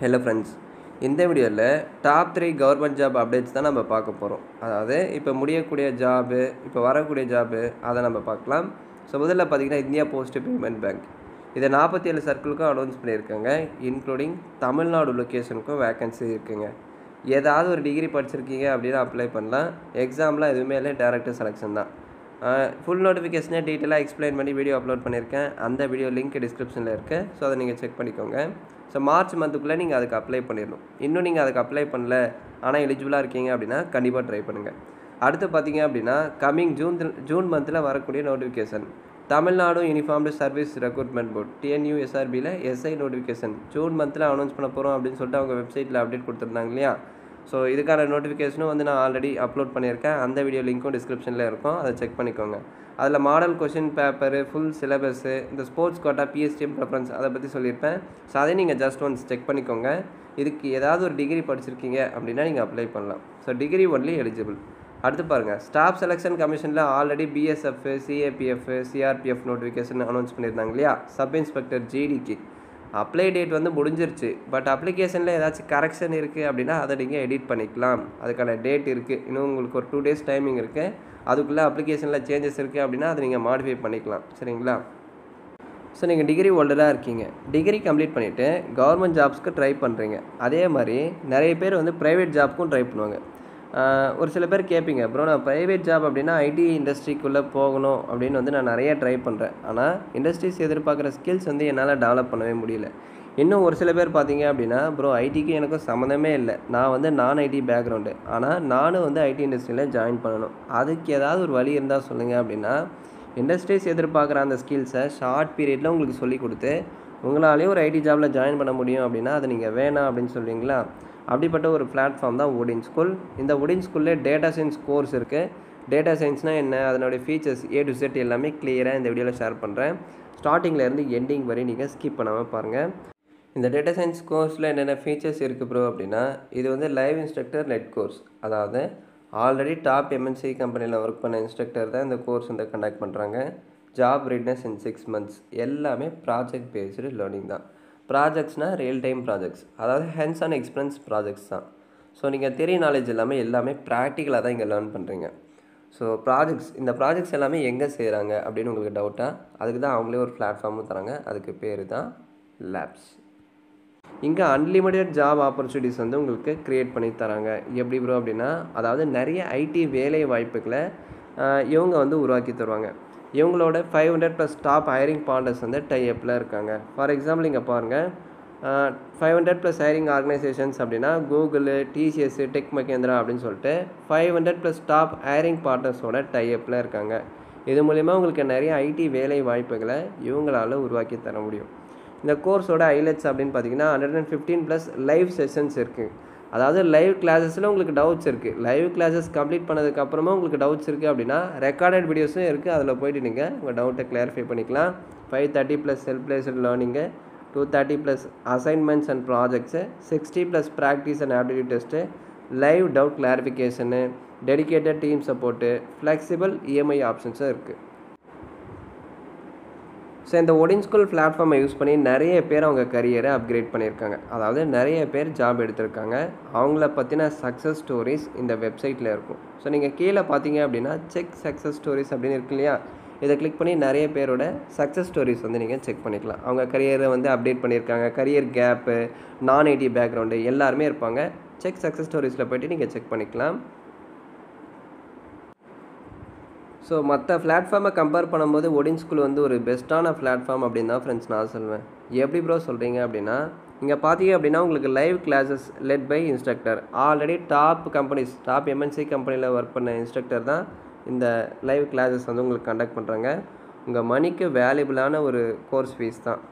Hello friends, இந்த வீடியோவில் top 3 government job updates தான் நம்ம பார்க்க போகிறோம். அதாவது இப்போ முடியக்கூடிய ஜாபு, இப்போ வரக்கூடிய ஜாபு அதை நம்ம பார்க்கலாம். ஸோ முதல்ல பார்த்தீங்கன்னா இந்தியா போஸ்ட் பேமெண்ட் பேங்க் இதை 47 சர்க்கிளுக்கும் அனௌன்ஸ் பண்ணியிருக்காங்க. இன்க்ளூடிங் தமிழ்நாடு லொக்கேஷனுக்கும் வேக்கன்சி இருக்குங்க. ஏதாவது ஒரு டிகிரி படிச்சிருக்கீங்க அப்படின்னு அப்ளை பண்ணலாம். எக்ஸாம்லாம் எதுவுமே இல்லை, டேரக்ட் செலெக்ஷன் தான். ஃபுல் நோட்டிஃபிகேஷனே டீட்டெயிலாக எக்ஸ்பிளைன் பண்ணி வீடியோ அப்லோட் பண்ணியிருக்கேன். அந்த வீடியோ லிங்க் டிஸ்கிரிப்ஷனில் இருக்குது. ஸோ அதை நீங்கள் செக் பண்ணிக்கோங்க. ஸோ மார்ச் மந்த்துக்குள்ளே நீங்கள் அதுக்கு அப்ளை பண்ணிடணும். இன்னும் நீங்கள் அதுக்கு அப்ளை பண்ணல ஆனால் எலிஜிபிளாக இருக்கீங்க அப்படின்னா கண்டிப்பாக ட்ரை பண்ணுங்கள். அடுத்து பார்த்தீங்க அப்படின்னா கம்மிங் ஜூன் மந்தில் வரக்கூடிய notification Tamil Nadu uniformed service recruitment board TNUSRBயில் SI நோட்டிஃபிகேஷன் ஜூன் மந்தில் அனௌன்ஸ் பண்ண போகிறோம் அப்படின்னு சொல்லிட்டு அவங்க வெப்சைட்டில் அப்டேட் கொடுத்துருந்தாங்க இல்லையா. ஸோ இதுக்கான நோட்டிஃபிகேஷனும் வந்து நான் ஆல்ரெடி அப்லோட் பண்ணியிருக்கேன். அந்த வீடியோ லிங்க்கும் டிஸ்கிரிப்ஷனில் இருக்கும், அதை செக் பண்ணிக்கோங்க. அதில் model question paper, full syllabus, இந்த ஸ்போர்ட்ஸ் கோட்டா, PSTM ப்ரிஃபரன்ஸ் அதை பற்றி சொல்லியிருப்பேன். ஸோ அதை நீங்கள் ஜஸ்ட் ஒன்ஸ் செக் பண்ணிக்கோங்க. இதுக்கு ஏதாவது ஒரு டிகிரி படிச்சிருக்கீங்க அப்படின்னா நீங்கள் அப்ளை பண்ணலாம். So degree only eligible. அடுத்து பாருங்கள், ஸ்டாஃப் செலெக்ஷன் கமிஷனில் already BSF, CAPF, CRPF notification announce பண்ணியிருந்தாங்க இல்லையா. சப் இன்ஸ்பெக்டர் GDக்கு அப்ளை டேட் வந்து முடிஞ்சிருச்சு. பட் அப்ளிகேஷனில் ஏதாச்சும் கரெக்ஷன் இருக்குது அப்படின்னா அதை நீங்கள் எடிட் பண்ணிக்கலாம். அதுக்கான டேட் இருக்குது. இன்னும் உங்களுக்கு ஒரு 2 days டைமிங் இருக்குது. அதுக்குள்ளே அப்ளிகேஷனில் சேஞ்சஸ் இருக்குது அப்படின்னா அதை நீங்கள் மாடிஃபை பண்ணிக்கலாம். சரிங்களா. ஸோ நீங்கள் டிகிரி ஹோல்டராக இருக்கீங்க, டிகிரி கம்ப்ளீட் பண்ணிவிட்டு கவர்மெண்ட் ஜாப்ஸ்க்கு ட்ரை பண்ணுறீங்க. அதே மாதிரி நிறைய பேர் வந்து ப்ரைவேட் ஜாப்க்கும் ட்ரை பண்ணுவாங்க. ஒரு சில பேர் கேட்பீங்க, ப்ரோ நான் ப்ரைவேட் ஜாப் அப்படின்னா ஐடி இண்டஸ்ட்ரிக்குள்ளே போகணும் அப்படின்னு வந்து நான் நிறைய ட்ரை பண்ணுறேன். ஆனால் இண்டஸ்ட்ரீஸ் எதிர்பார்க்குற ஸ்கில்ஸ் வந்து என்னால் டெவலப் பண்ணவே முடியல. இன்னும் ஒரு சில பேர் பார்த்தீங்க அப்படின்னா, ப்ரோ ஐடிக்கு எனக்கும் சம்மந்தமே இல்லை, நான் வந்து நான் ஐடி பேக்ரவுண்டு, ஆனால் நானும் வந்து ஐடி இண்டஸ்ட்ரியில் ஜாயின் பண்ணணும், அதுக்கு ஏதாவது ஒரு வழி இருந்தால் சொல்லுங்கள் அப்படின்னா, இண்டஸ்ட்ரீஸ் எதிர்பார்க்குற அந்த ஸ்கில்ஸை ஷார்ட் பீரியடில் உங்களுக்கு சொல்லிக் கொடுத்து உங்களாலேயும் ஒரு ஐடி ஜாபில் ஜாயின் பண்ண முடியும் அப்படின்னா அது நீங்கள் வேணாம் அப்படின்னு சொல்லுவீங்களா. அப்படிப்பட்ட ஒரு பிளாட்ஃபார்ம் தான் ஒடின் ஸ்கூல். இந்த ஒடின் ஸ்கூல்லே டேட்டா சயின்ஸ் கோர்ஸ் இருக்குது. டேட்டா சயின்ஸ்னால் என்ன, அதனுடைய ஃபீச்சர்ஸ் A to Z எல்லாமே கிளியராக இந்த வீடியோவில் ஷேர் பண்ணுறேன். ஸ்டார்டிங்லேருந்து எண்டிங் வரை நீங்கள் ஸ்கிப் பண்ணாமல் பாருங்கள். இந்த டேட்டா சயின்ஸ் கோர்ஸில் என்னென்ன ஃபீச்சர்ஸ் இருக்குது ப்ரோ அப்படின்னா, இது வந்து லைவ் இன்ஸ்ட்ரக்டர் நெட் கோர்ஸ். அதாவது ஆல்ரெடி டாப் MNC கம்பெனியில் ஒர்க் பண்ண இன்ஸ்ட்ரக்டர் தான் இந்த கோர்ஸ் வந்து கண்டக்ட் பண்ணுறாங்க. ஜாப் ரெட்னஸ் இன் 6 months எல்லாமே ப்ராஜெக்ட் பேஸ்டு லேர்னிங் தான். ப்ராஜெக்ட்ஸ்னால் ரியல் டைம் ப்ராஜெக்ட்ஸ், அதாவது ஹேண்ட்ஸ் ஆன் எக்ஸ்பீரியன்ஸ் ப்ராஜெக்ட்ஸ் தான். ஸோ நீங்கள் தெரிய நாலேஜ் எல்லாமே ப்ராக்டிக்கலாக தான் இங்கே லேர்ன் பண்ணுறீங்க. ஸோ இந்த ப்ராஜெக்ட்ஸ் எல்லாமே எங்கே செய்கிறாங்க அப்படின்னு உங்களுக்கு டவுட்டாக, அதுக்கு தான் அவங்களே ஒரு பிளாட்ஃபார்மும் தராங்க. அதுக்கு பேர் தான் லேப்ஸ். இங்கே அன்லிமிட்டெட் ஜாப் ஆப்பர்ச்சுனிட்டிஸ் வந்து உங்களுக்கு க்ரியேட் பண்ணி தராங்க. எப்படி ப்ரோ அப்படின்னா, அதாவது நிறைய ஐடி வேலை வாய்ப்புகளை இவங்க வந்து உருவாக்கி தருவாங்க. இவங்களோட 500+ டாப் ஹையரிங் பார்ட்னர்ஸ் வந்து டைஅப்பில் இருக்காங்க. ஃபார் எக்ஸாம்பிள் இங்கே பாருங்கள், 500+ ஹையரிங் ஆர்கனைசேஷன்ஸ் அப்படின்னா கூகுள், TCS, டெக் மகேந்திரா அப்படின்னு சொல்லிட்டு 500+ டாப் ஹையரிங் பார்ட்னர்ஸோட டைஅப்பில் இருக்காங்க. இது மூலிமா உங்களுக்கு நிறைய ஐடி வேலை வாய்ப்புகளை இவங்களால் உருவாக்கி தர முடியும். இந்த கோர்ஸோட ஹைலைட்ஸ் அப்படின்னு பார்த்தீங்கன்னா 115+ லைவ் செஷன்ஸ் இருக்குது. அதாவது லைவ் கிளாஸஸில் உங்களுக்கு டவுட்ஸ் இருக்குது. லைவ் கிளாஸஸ் கம்ப்ளீட் பண்ணதுக்கப்புறமா உங்களுக்கு டவுட்ஸ் இருக்குது அப்படின்னா ரெக்கார்டட் வீடியோஸும் இருக்குது. அதில் போய்ட்டு நீங்கள் உங்கள் டவுட்டை கிளாரிஃபை பண்ணிக்கலாம். 530+ self paced learning, 230+ assignments and projects, 60+ practice and aptitude test, live doubt clarification, dedicated team support, flexible EMI ஆப்ஷன்ஸும் இருக்குது. ஸோ இந்த ஒடின் ஸ்கூல் பிளாட்ஃபார்மை யூஸ் பண்ணி நிறைய பேர் அவங்க கரியரை அப்கிரேட் பண்ணியிருக்காங்க. அதாவது நிறைய பேர் ஜாப் எடுத்திருக்காங்க. அவங்கள பற்றின சக்ஸஸ் ஸ்டோரிஸ் இந்த வெப்சைட்டில் இருக்கும். ஸோ நீங்கள் கீழே பார்த்தீங்க அப்படின்னா செக் சக்ஸஸ் ஸ்டோரிஸ் அப்படின்னு இருக்கு இல்லையா, இதை கிளிக் பண்ணி நிறைய பேரோட சக்ஸஸ் ஸ்டோரிஸ் வந்து நீங்கள் செக் பண்ணிக்கலாம். அவங்க கரியரை வந்து அப்டேட் பண்ணியிருக்காங்க. கரியர் கேப்பு, நான் ஐடி பேக்ரவுண்டு எல்லாருமே இருப்பாங்க. செக் சக்ஸஸ் ஸ்டோரிஸில் போய்ட்டு நீங்கள் செக் பண்ணிக்கலாம். ஸோ மற்ற பிளாட்ஃபார்மை கம்பேர் பண்ணும்போது ஒடின் ஸ்கூல் வந்து ஒரு பெஸ்ட்டான பிளாட்ஃபார்ம் அப்படின்னு தான் ஃப்ரெண்ட்ஸ் நான் சொல்லுவேன். எப்படி ப்ரோ சொல்கிறீங்க அப்படின்னா, இங்கே பார்த்தீங்க அப்படின்னா உங்களுக்கு live classes led by instructor. Already top MNC கம்பெனியில் ஒர்க் பண்ண இன்ஸ்ட்ரக்டர் தான் இந்த லைவ் கிளாஸஸ் வந்து உங்களுக்கு கண்டக்ட் பண்ணுறாங்க. உங்கள் மணிக்கு வேல்யூபிளான ஒரு கோர்ஸ் ஃபீஸ் தான்.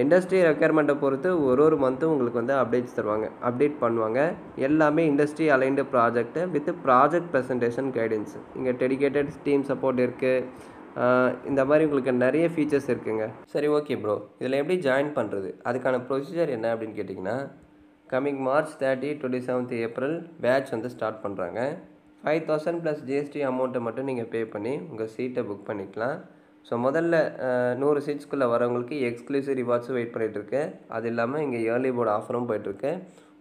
இண்டஸ்ட்ரி ரெக்யர்மெண்ட்டை பொறுத்து ஒரு மந்த்தும் உங்களுக்கு வந்து அப்டேட் பண்ணுவாங்க. எல்லாமே industry aligned project with project presentation guidance. இங்கே டெடிக்கேட்டட் டீம் சப்போர்ட் இருக்குது. இந்த மாதிரி உங்களுக்கு நிறைய ஃபீச்சர்ஸ் இருக்குங்க. சரி, ஓகே ப்ரோ, இதில் எப்படி ஜாயின் பண்ணுறது, அதுக்கான ப்ரொசீஜர் என்ன அப்படின்னு கேட்டிங்கன்னா, coming March 30, 27th April batch வந்து ஸ்டார்ட் பண்ணுறாங்க. 5000+ GST அமௌண்ட்டை மட்டும் நீங்கள் பே பண்ணி உங்கள் சீட்டை புக் பண்ணிக்கலாம். ஸோ முதல்ல 100 சீட்ஸ்குள்ளே வரவங்களுக்கு எக்ஸ்க்ளூசிவ் ரிவார்ட்ஸும் வெயிட் பண்ணிகிட்ருக்கு. அது இல்லாமல் இங்கே இயர்லி போர்டு ஆஃபரும் போயிட்டுருக்கு.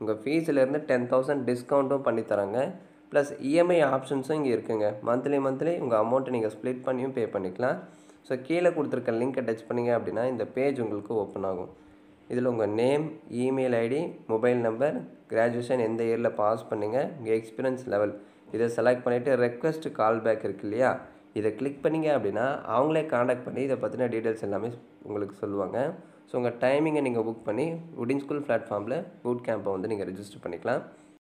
உங்கள் ஃபீஸிலேருந்து 10,000 டிஸ்கவுண்ட்டும் பண்ணித்தராங்க. ப்ளஸ் இஎம்ஐ ஆப்ஷன்ஸும் இங்கே இருக்குங்க. மந்த்லி உங்கள் அமௌண்ட்டை நீங்கள் ஸ்ப்ளிட் பண்ணியும் பே பண்ணிக்கலாம். ஸோ கீழே கொடுத்துருக்க லிங்க்கை டச் பண்ணிங்க அப்படின்னா இந்த பேஜ் உங்களுக்கு ஓப்பன் ஆகும். இதில் உங்கள் name, email ID, mobile number, graduation எந்த இயரில் பாஸ் பண்ணிங்க, உங்கள் எக்ஸ்பீரியன்ஸ் லெவல் இதை செலக்ட் பண்ணிவிட்டு ரெக்வெஸ்ட் கால் பேக் இருக்குது இல்லையா, இதை கிளிக் பண்ணிங்க அப்படின்னா அவங்களே காண்டாக்ட் பண்ணி இதை பற்றின டீட்டெயில்ஸ் எல்லாமே உங்களுக்கு சொல்லுவாங்க. ஸோ உங்கள் டைமிங்கை நீங்கள் புக் பண்ணி வுடின் ஸ்கூல் பிளாட்ஃபார்மில் பூட் கேம்பை வந்து நீங்கள் ரெஜிஸ்டர் பண்ணிக்கலாம்.